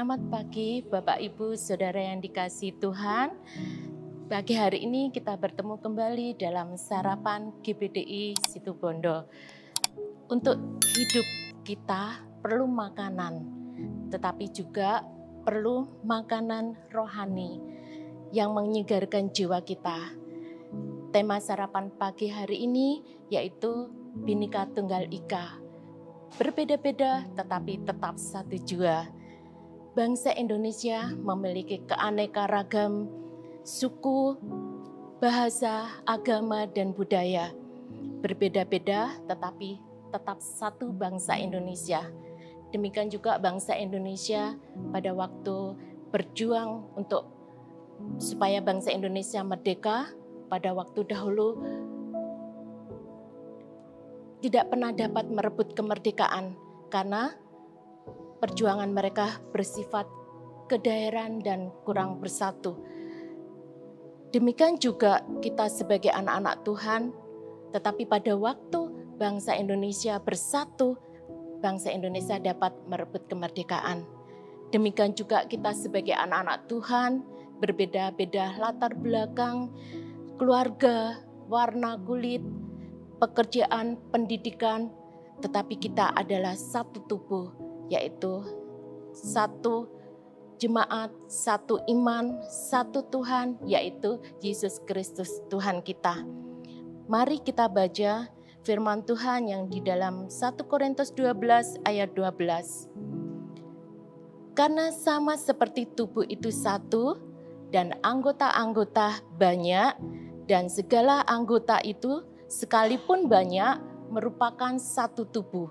Selamat pagi Bapak Ibu Saudara yang dikasihi Tuhan. Pagi hari ini kita bertemu kembali dalam sarapan GBDI Situbondo. Untuk hidup kita perlu makanan, tetapi juga perlu makanan rohani yang menyegarkan jiwa kita. Tema sarapan pagi hari ini yaitu Bhinneka Tunggal Ika. Berbeda-beda tetapi tetap satu jua. Bangsa Indonesia memiliki keanekaragam suku, bahasa, agama, dan budaya. Berbeda-beda tetapi tetap satu bangsa Indonesia. Demikian juga bangsa Indonesia pada waktu berjuang untuk supaya bangsa Indonesia merdeka, pada waktu dahulu tidak pernah dapat merebut kemerdekaan karena perjuangan mereka bersifat kedaerahan dan kurang bersatu. Demikian juga kita sebagai anak-anak Tuhan, tetapi pada waktu bangsa Indonesia bersatu, bangsa Indonesia dapat merebut kemerdekaan. Demikian juga kita sebagai anak-anak Tuhan, berbeda-beda latar belakang, keluarga, warna kulit, pekerjaan, pendidikan, tetapi kita adalah satu tubuh, yaitu satu jemaat, satu iman, satu Tuhan, yaitu Yesus Kristus Tuhan kita. Mari kita baca firman Tuhan yang di dalam 1 Korintus 12 ayat 12. Karena sama seperti tubuh itu satu dan anggota-anggota banyak, dan segala anggota itu sekalipun banyak merupakan satu tubuh.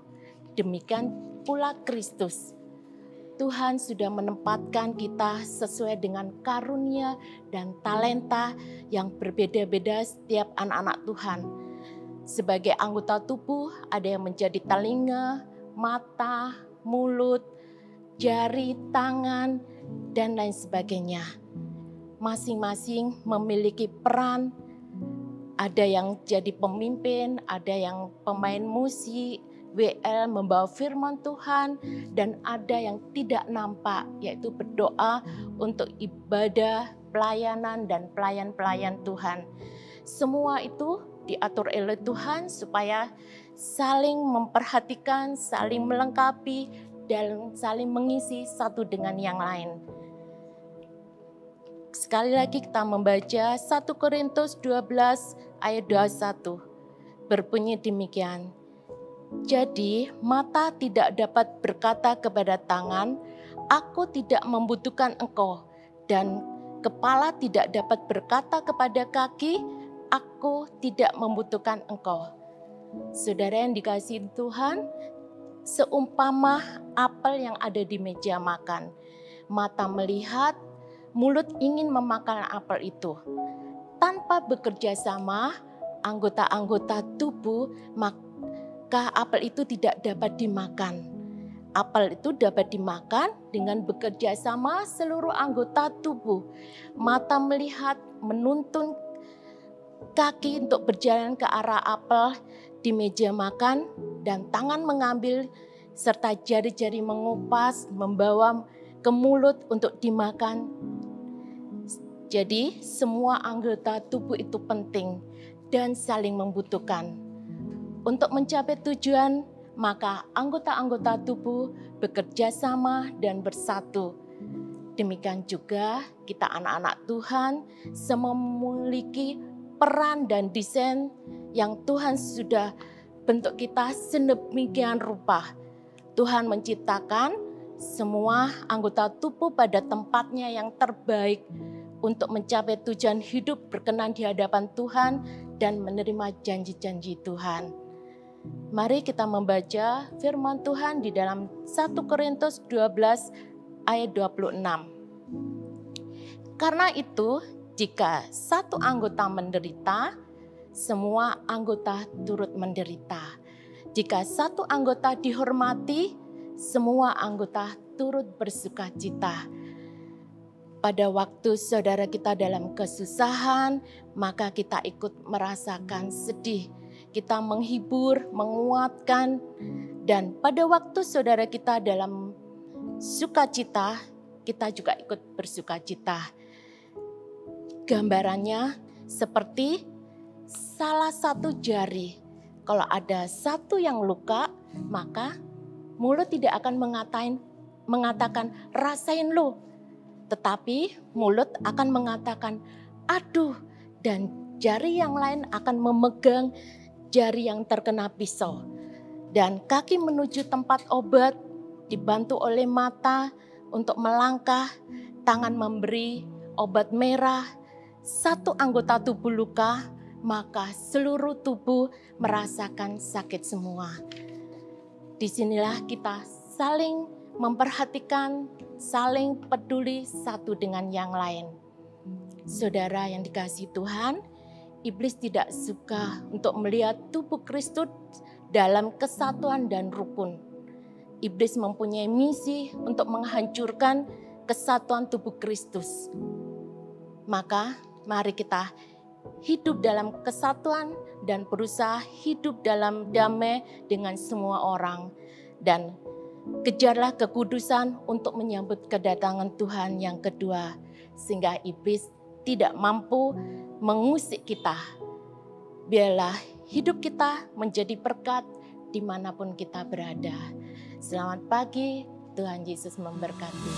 Demikian pula Kristus. Tuhan sudah menempatkan kita sesuai dengan karunia dan talenta yang berbeda-beda setiap anak-anak Tuhan. Sebagai anggota tubuh ada yang menjadi telinga, mata, mulut, jari, tangan, dan lain sebagainya. Masing-masing memiliki peran. Ada yang jadi pemimpin, ada yang pemain musik, WL membawa firman Tuhan, dan ada yang tidak nampak, yaitu berdoa untuk ibadah, pelayanan, dan pelayan-pelayan Tuhan. Semua itu diatur oleh Tuhan supaya saling memperhatikan, saling melengkapi, dan saling mengisi satu dengan yang lain. Sekali lagi kita membaca 1 Korintus 12 ayat 21. Berbunyi demikian. Jadi mata tidak dapat berkata kepada tangan, aku tidak membutuhkan engkau. Dan kepala tidak dapat berkata kepada kaki, aku tidak membutuhkan engkau. Saudara yang dikasihi Tuhan, seumpama apel yang ada di meja makan. Mata melihat, mulut ingin memakan apel itu. Tanpa bekerja sama, anggota-anggota tubuh, maka apel itu tidak dapat dimakan. Apel itu dapat dimakan dengan bekerja sama seluruh anggota tubuh. Mata melihat, menuntun kaki untuk berjalan ke arah apel di meja makan, dan tangan mengambil serta jari-jari mengupas, membawa ke mulut untuk dimakan. Jadi semua anggota tubuh itu penting dan saling membutuhkan. Untuk mencapai tujuan, maka anggota-anggota tubuh bekerja sama dan bersatu. Demikian juga kita anak-anak Tuhan memiliki peran dan desain yang Tuhan sudah bentuk kita sedemikian rupa. Tuhan menciptakan semua anggota tubuh pada tempatnya yang terbaik untuk mencapai tujuan hidup berkenan di hadapan Tuhan dan menerima janji-janji Tuhan. Mari kita membaca firman Tuhan di dalam 1 Korintus 12 ayat 26. Karena itu, jika satu anggota menderita, semua anggota turut menderita. Jika satu anggota dihormati, semua anggota turut bersukacita. Pada waktu saudara kita dalam kesusahan, maka kita ikut merasakan sedih. Kita menghibur, menguatkan, dan pada waktu saudara kita dalam sukacita, kita juga ikut bersukacita. Gambarannya seperti salah satu jari. Kalau ada satu yang luka, maka mulut tidak akan mengatakan rasain lu. Tetapi mulut akan mengatakan aduh, dan jari yang lain akan memegang jari yang terkena pisau. Dan kaki menuju tempat obat, dibantu oleh mata untuk melangkah, tangan memberi obat merah. Satu anggota tubuh luka, maka seluruh tubuh merasakan sakit semua. Disinilah kita saling memperhatikan, saling peduli satu dengan yang lain. Saudara yang dikasihi Tuhan, iblis tidak suka untuk melihat tubuh Kristus dalam kesatuan dan rukun. Iblis mempunyai misi untuk menghancurkan kesatuan tubuh Kristus. Maka mari kita hidup dalam kesatuan dan berusaha hidup dalam damai dengan semua orang. Dan kejarlah kekudusan untuk menyambut kedatangan Tuhan yang kedua. Sehingga iblis tidak mampu mengusik kita. Biarlah hidup kita menjadi berkat dimanapun kita berada. Selamat pagi, Tuhan Yesus memberkati.